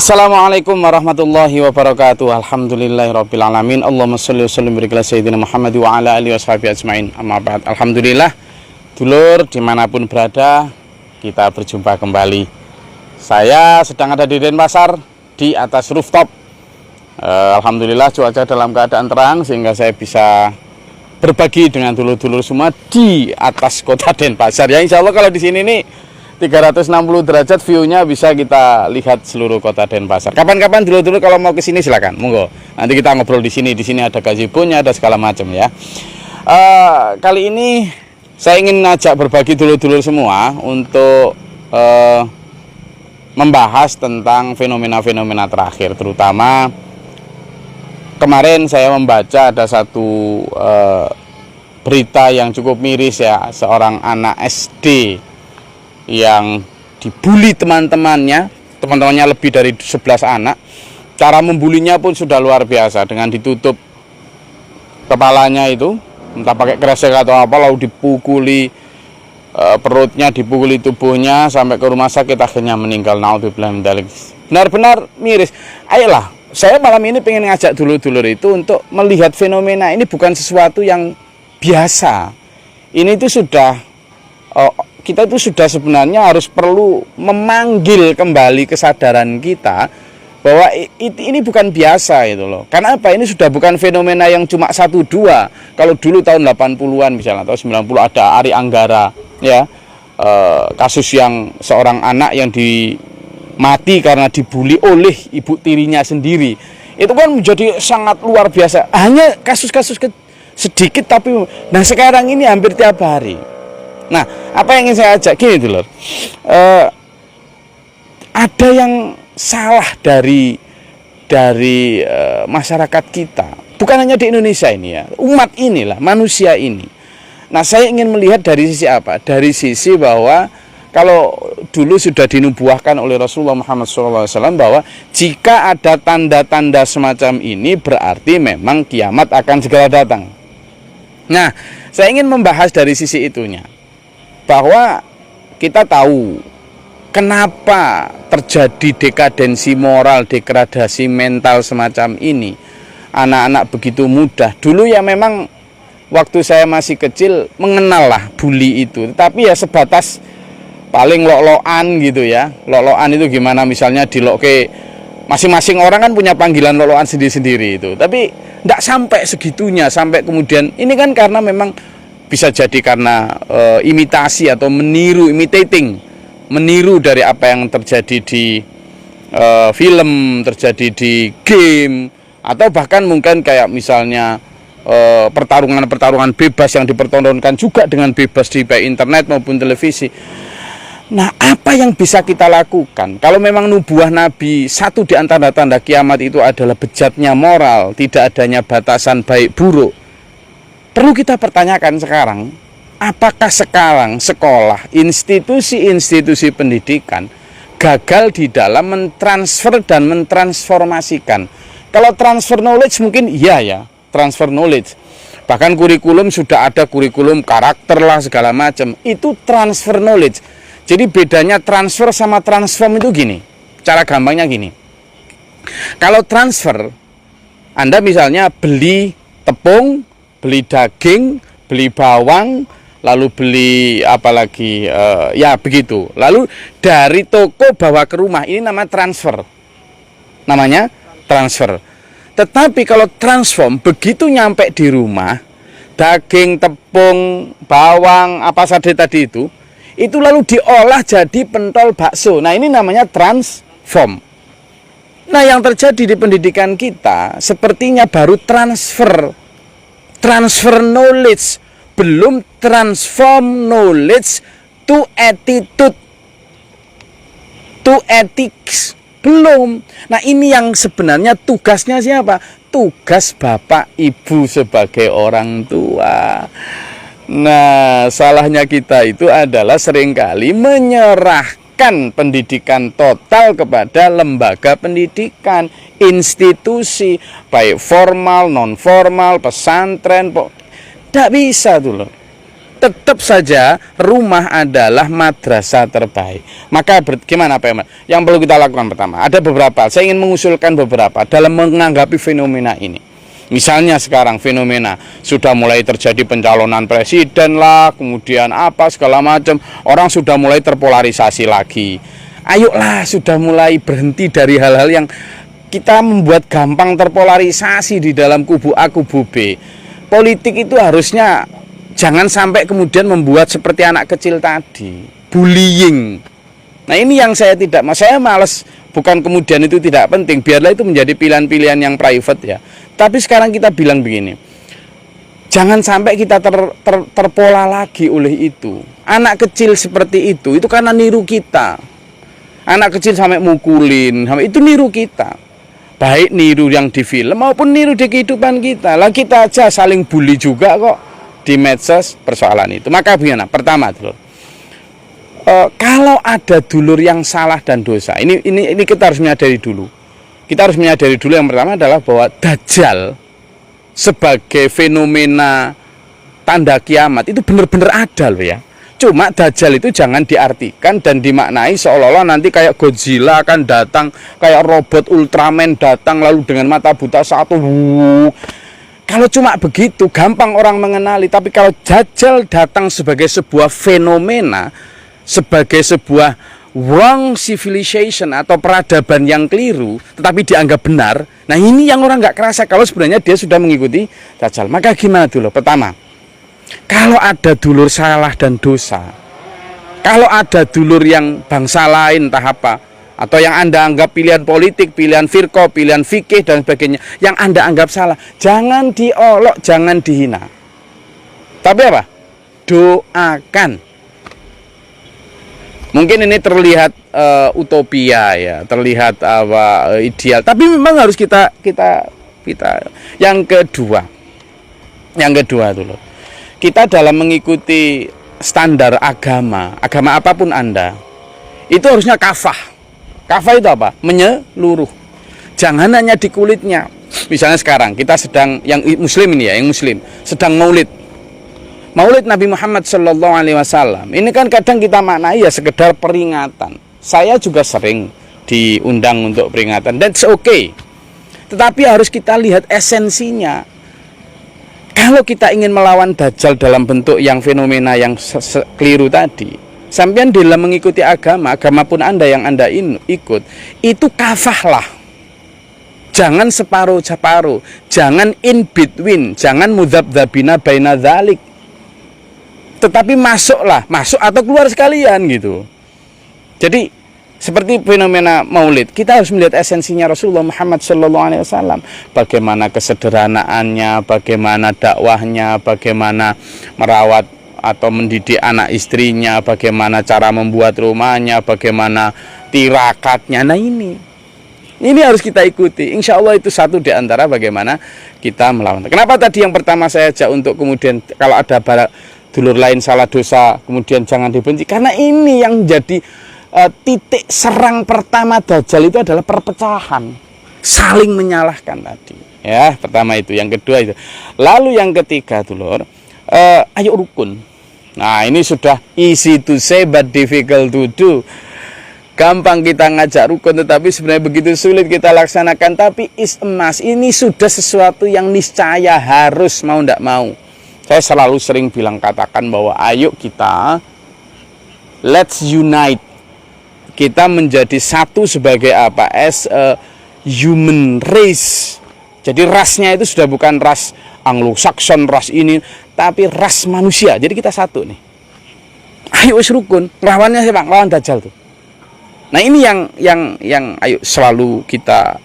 Assalamualaikum warahmatullahi wabarakatuh. Alhamdulillahirabbil alamin. Allahumma shalli wa sallim barik ala sayyidina Muhammad wa ala alihi washabihi ajmain. Amma ba'd. Alhamdulillah, dulur dimanapun berada, kita berjumpa kembali. Saya sedang ada di Denpasar di atas rooftop. Alhamdulillah cuaca dalam keadaan terang sehingga saya bisa berbagi dengan dulur-dulur semua di atas kota Denpasar. Ya insya Allah kalau di sini nih 360 derajat view-nya bisa kita lihat seluruh kota Denpasar. Kapan-kapan dulu-dulu kalau mau ke sini silakan, monggo. Nanti kita ngobrol di sini. Di sini ada gazebo-nya, ada segala macam ya. Kali ini saya ingin ngajak berbagi dulu-dulu semua untuk membahas tentang fenomena-fenomena terakhir, terutama kemarin saya membaca ada satu berita yang cukup miris ya, seorang anak SD yang dibully teman-temannya lebih dari 11 anak. Cara membulinya pun sudah luar biasa, dengan ditutup kepalanya itu, entah pakai kresek atau apa, lalu dipukuli perutnya, dipukuli tubuhnya sampai ke rumah sakit, akhirnya meninggal. Naudzubillah min dzalik. Benar-benar miris. Ayolah, saya malam ini pengen ngajak dulur-dulur itu untuk melihat fenomena ini bukan sesuatu yang biasa. Ini itu sudah kita itu sudah sebenarnya harus perlu memanggil kembali kesadaran kita bahwa ini bukan biasa itu loh. Karena apa? Ini sudah bukan fenomena yang cuma 1-2. Kalau dulu tahun 80-an misalnya atau 90 ada Ari Anggara ya. Kasus yang seorang anak yang mati karena dibully oleh ibu tirinya sendiri. Itu kan menjadi sangat luar biasa. Hanya kasus-kasus sedikit tapi nah sekarang ini hampir tiap hari. Nah, apa yang ingin saya ajak gini dulur, ada yang salah dari masyarakat kita, bukan hanya di Indonesia ini ya, umat inilah, manusia ini. Nah, saya ingin melihat dari sisi apa? Dari sisi bahwa kalau dulu sudah dinubuahkan oleh Rasulullah Muhammad SAW bahwa jika ada tanda-tanda semacam ini berarti memang kiamat akan segera datang. Nah, saya ingin membahas dari sisi itunya, bahwa kita tahu kenapa terjadi dekadensi moral, degradasi mental semacam ini. Anak-anak begitu mudah. Dulu ya memang waktu saya masih kecil mengenal lah bully itu, tapi ya sebatas paling lok-lokan gitu ya. Lok-lokan itu gimana, misalnya dilokke, masing-masing orang kan punya panggilan lok-lokan sendiri-sendiri itu. Tapi tidak sampai segitunya, sampai kemudian ini kan karena memang bisa jadi karena imitasi atau meniru dari apa yang terjadi di film, terjadi di game, atau bahkan mungkin kayak misalnya pertarungan-pertarungan bebas yang dipertontonkan juga dengan bebas di baik internet maupun televisi. Nah, apa yang bisa kita lakukan? Kalau memang nubuah Nabi, satu di antara tanda kiamat itu adalah bejatnya moral, tidak adanya batasan baik buruk. Perlu kita pertanyakan sekarang, apakah sekarang sekolah, institusi-institusi pendidikan gagal di dalam mentransfer dan mentransformasikan? Kalau transfer knowledge mungkin iya ya, transfer knowledge. Bahkan kurikulum sudah ada kurikulum karakter lah segala macam, itu transfer knowledge. Jadi bedanya transfer sama transform itu gini, cara gampangnya gini. Kalau transfer, Anda misalnya beli tepung, beli daging, beli bawang, lalu beli apa lagi, ya begitu. Lalu dari toko bawa ke rumah, ini namanya transfer. Namanya transfer. Tetapi kalau transform, begitu nyampe di rumah, daging, tepung, bawang, apa saja tadi itu lalu diolah jadi pentol bakso. Nah, ini namanya transform. Nah, yang terjadi di pendidikan kita sepertinya baru transfer knowledge, belum transform knowledge to attitude, to ethics, belum. Nah, ini yang sebenarnya tugasnya siapa? Tugas Bapak Ibu sebagai orang tua. Nah, salahnya kita itu adalah seringkali menyerahkan pendidikan total kepada lembaga pendidikan, institusi, baik formal, non formal, pesantren, tidak bisa tuh loh. tetap saja rumah adalah madrasah terbaik. Maka gimana Pak Ahmad? Yang perlu kita lakukan pertama, ada beberapa, saya ingin mengusulkan beberapa dalam menganggapi fenomena ini. Misalnya sekarang fenomena sudah mulai terjadi pencalonan presiden lah, kemudian apa segala macam, orang sudah mulai terpolarisasi lagi. Ayolah, sudah mulai berhenti dari hal-hal yang kita membuat gampang terpolarisasi di dalam kubu A, kubu B. Politik itu harusnya jangan sampai kemudian membuat seperti anak kecil tadi, bullying. Nah ini yang saya tidak, saya malas, bukan kemudian itu tidak penting, biarlah itu menjadi pilihan-pilihan yang private ya. Tapi sekarang kita bilang begini, jangan sampai kita terpola lagi oleh itu. Anak kecil seperti itu karena niru kita. Anak kecil sampai mukulin, itu niru kita. Baik niru yang di film maupun niru di kehidupan kita. Lah kita aja saling bully juga kok di medsos persoalan itu. Maka bagaimana? Pertama dulur, kalau ada dulur yang salah dan dosa, ini kita harus menyadari dulu. Kita harus menyadari dulu yang pertama adalah bahwa Dajjal sebagai fenomena tanda kiamat itu benar-benar ada loh ya. Cuma Dajjal itu jangan diartikan dan dimaknai seolah-olah nanti kayak Godzilla akan datang, kayak robot Ultraman datang lalu dengan mata buta satu. Kalau cuma begitu gampang orang mengenali, tapi kalau Dajjal datang sebagai sebuah fenomena, sebagai sebuah wrong civilization atau peradaban yang keliru tetapi dianggap benar, nah ini yang orang nggak kerasa kalau sebenarnya dia sudah mengikuti Dajjal. Maka gimana dulu? Pertama, kalau ada dulur salah dan dosa, kalau ada dulur yang bangsa lain entah apa, atau yang Anda anggap pilihan politik, pilihan firqah, pilihan fikih dan sebagainya, yang Anda anggap salah, jangan diolok, jangan dihina. Tapi apa? Doakan. Mungkin ini terlihat utopia ya, terlihat ideal, tapi memang harus kita. Yang kedua dulu, kita dalam mengikuti standar agama apapun Anda, itu harusnya kafah. Kafah itu apa? Menyeluruh. Jangan hanya di kulitnya. Misalnya sekarang kita sedang, yang muslim ini ya, yang muslim sedang maulid Nabi Muhammad Sallallahu Alaihi Wasallam. Ini kan kadang kita maknai ya sekedar peringatan. Saya juga sering diundang untuk peringatan, that's okay. Tetapi harus kita lihat esensinya. Kalau kita ingin melawan Dajjal dalam bentuk yang fenomena yang keliru tadi, sampean dalam mengikuti agama pun Anda yang Anda ikut, itu kafahlah. Jangan separuh-separuh, jangan in between, jangan mudzabdzabina baina dzalik. Tetapi masuk atau keluar sekalian gitu. Jadi seperti fenomena maulid, kita harus melihat esensinya Rasulullah Muhammad SAW. Bagaimana kesederhanaannya, bagaimana dakwahnya, bagaimana merawat atau mendidik anak istrinya, bagaimana cara membuat rumahnya, bagaimana tirakatnya. Nah ini harus kita ikuti. Insya Allah itu satu di antara bagaimana kita melawan. Kenapa tadi yang pertama saya ajak untuk kemudian kalau ada dulur lain salah dosa kemudian jangan dibenci, karena ini yang jadi titik serang pertama Dajjal itu adalah perpecahan, saling menyalahkan tadi ya. Pertama itu, yang kedua itu, lalu yang ketiga dulur, ayo rukun. Nah ini sudah easy to say but difficult to do. Gampang kita ngajak rukun tetapi sebenarnya begitu sulit kita laksanakan. Tapi emas ini sudah sesuatu yang niscaya harus, mau ndak mau. Saya selalu sering katakan bahwa ayo kita let's unite. Kita menjadi satu sebagai apa? As a human race. Jadi rasnya itu sudah bukan ras Anglo-Saxon, ras ini, tapi ras manusia. Jadi kita satu nih. Ayo rukun. Lawannya siapa? Lawan Dajjal tuh. Nah ini yang ayo selalu kita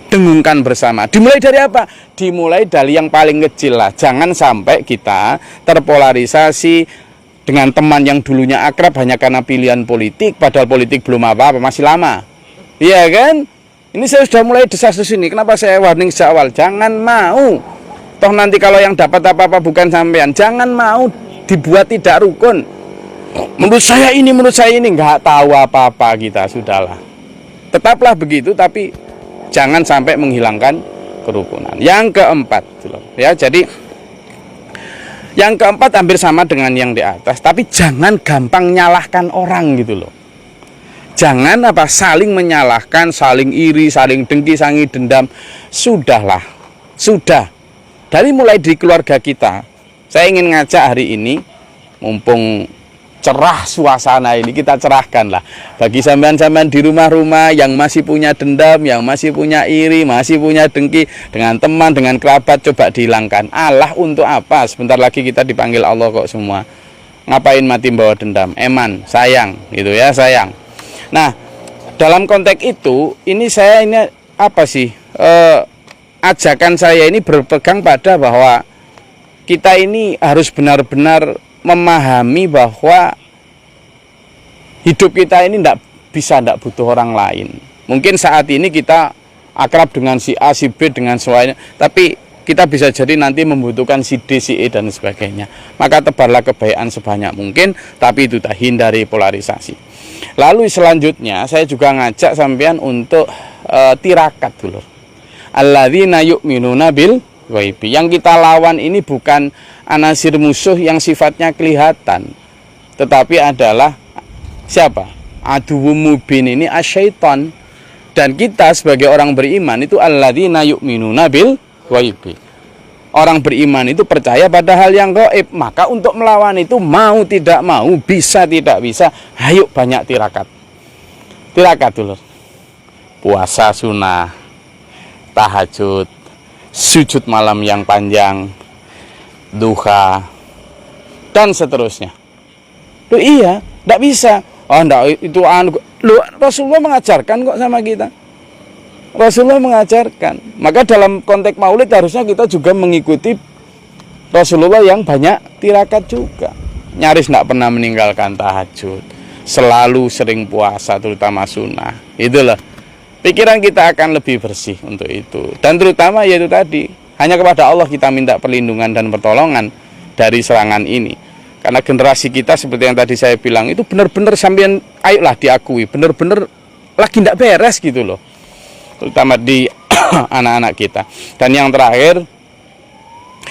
dengungkan bersama. Dimulai dari apa? Dimulai dari yang paling kecil lah. Jangan sampai kita terpolarisasi dengan teman yang dulunya akrab hanya karena pilihan politik, padahal politik belum apa-apa, masih lama. Iya kan? Ini saya sudah mulai desas-desus ini. Kenapa saya warning sejak awal? Jangan mau. Toh nanti kalau yang dapat apa-apa bukan sampean. Jangan mau dibuat tidak rukun. Menurut saya ini, nggak tahu apa-apa kita, sudahlah. Tetaplah begitu, tapi jangan sampai menghilangkan kerukunan. Yang keempat, ya, jadi Yang keempat hampir sama dengan yang di atas, tapi jangan gampang nyalahkan orang gitu loh. Jangan saling menyalahkan, saling iri, saling dengki, saling dendam. Sudahlah, sudah. Dari mulai di keluarga kita, saya ingin ngajak hari ini, mumpung cerah suasana ini, kita cerahkanlah bagi sampean-sampean di rumah-rumah yang masih punya dendam, yang masih punya iri, masih punya dengki dengan teman, dengan kerabat, coba dihilangkan. Allah untuk apa? Sebentar lagi kita dipanggil Allah kok semua. Ngapain mati bawa dendam? Eman, sayang, gitu ya, sayang. Nah, dalam konteks itu, ini ajakan saya ini berpegang pada bahwa kita ini harus benar-benar memahami bahwa hidup kita ini tidak butuh orang lain. Mungkin saat ini kita akrab dengan si A, si B, dengan semuanya, tapi kita bisa jadi nanti membutuhkan si D, si E, dan sebagainya. Maka tebarlah kebaikan sebanyak mungkin, tapi itu tak hindari polarisasi. Lalu selanjutnya saya juga ngajak sampean untuk tirakat dulu. Alladzina yu'minuna bil ghaibi. Yang kita lawan ini bukan anasir musuh yang sifatnya kelihatan, tetapi adalah siapa? Aduwwum mubin, ini asyaiton. Dan kita sebagai orang beriman itu alladzina yu'minuna bil ghaibi. Orang beriman itu percaya pada hal yang gaib. Maka untuk melawan itu mau tidak mau, bisa tidak bisa, ayo banyak tirakat. Tirakat dulu. Puasa sunnah, tahajud, sujud malam yang panjang, duha, dan seterusnya. Loh iya, tidak bisa. Oh enggak, itu loh, Rasulullah mengajarkan kok sama kita. Rasulullah mengajarkan. Maka dalam konteks maulid harusnya kita juga mengikuti Rasulullah yang banyak tirakat juga. Nyaris tidak pernah meninggalkan tahajud, selalu sering puasa, terutama sunnah. Itulah. Pikiran kita akan lebih bersih untuk itu. Dan terutama yaitu tadi, hanya kepada Allah kita minta perlindungan dan pertolongan dari serangan ini. Karena generasi kita seperti yang tadi saya bilang itu benar-benar sampean ayolah diakui, benar-benar lagi tidak beres gitu loh. Terutama di anak-anak kita. Dan yang terakhir,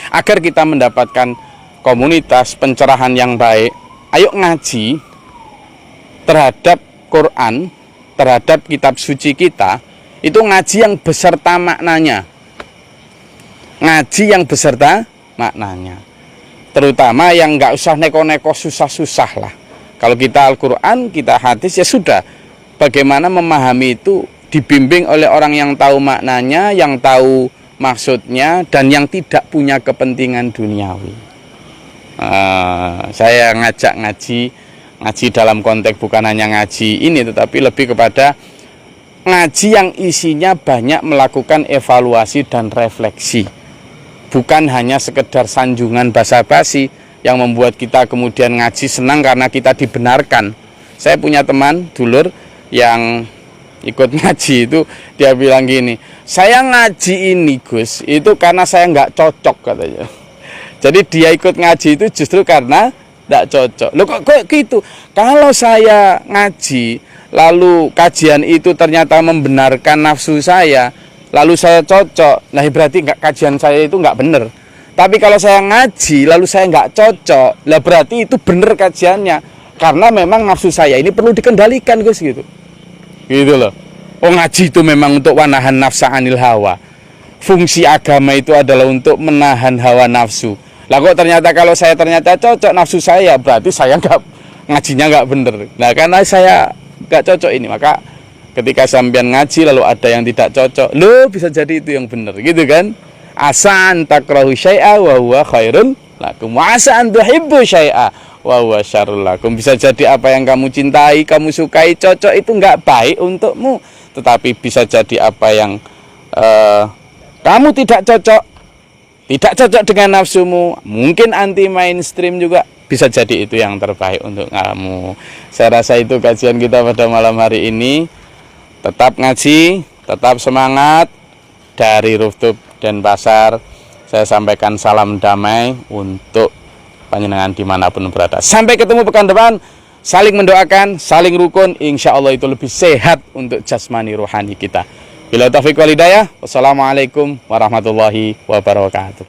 agar kita mendapatkan komunitas pencerahan yang baik, ayo ngaji terhadap Quran, terhadap kitab suci kita, itu ngaji yang beserta maknanya. Ngaji yang beserta maknanya. Terutama yang nggak usah neko-neko susah-susah lah. Kalau kita Al-Quran, kita hadis, ya sudah. Bagaimana memahami itu dibimbing oleh orang yang tahu maknanya, yang tahu maksudnya, dan yang tidak punya kepentingan duniawi. Saya ngajak ngaji dalam konteks bukan hanya ngaji ini, tetapi lebih kepada ngaji yang isinya banyak melakukan evaluasi dan refleksi. Bukan hanya sekedar sanjungan basa-basi yang membuat kita kemudian ngaji senang karena kita dibenarkan. Saya punya teman dulur yang ikut ngaji itu, dia bilang gini, saya ngaji ini Gus itu karena saya nggak cocok katanya. Jadi dia ikut ngaji itu justru karena nggak cocok. Loh kok gitu? Kalau saya ngaji lalu kajian itu ternyata membenarkan nafsu saya, lalu saya cocok, nah berarti kajian saya itu nggak benar. Tapi kalau saya ngaji lalu saya nggak cocok, lah berarti itu benar kajiannya, karena memang nafsu saya ini perlu dikendalikan Gus gitu. Gitu loh. Oh ngaji itu memang untuk wanahan nafsa anil hawa. Fungsi agama itu adalah untuk menahan hawa nafsu. Lah kok ternyata kalau saya ternyata cocok nafsu saya, berarti saya ngajinya nggak benar. Nah karena saya nggak cocok ini, maka ketika sampean ngaji lalu ada yang tidak cocok, loh bisa jadi itu yang benar, gitu kan? Asan takrahu syai'a wa huwa khairun lakum, wa asan tuhibbu syai'a wa huwa syarrul lakum. Bisa jadi apa yang kamu cintai, kamu sukai, cocok itu nggak baik untukmu, tetapi bisa jadi apa yang kamu tidak cocok dengan nafsumu, mungkin anti mainstream juga, bisa jadi itu yang terbaik untuk kamu. Saya rasa itu kajian kita pada malam hari ini. Tetap ngaji, tetap semangat. Dari rooftop Denpasar, saya sampaikan salam damai untuk panjenengan dimanapun berada. Sampai ketemu pekan depan, saling mendoakan, saling rukun, insya Allah itu lebih sehat untuk jasmani rohani kita. Bila taufiq wal hidayah, wassalamualaikum warahmatullahi wabarakatuh.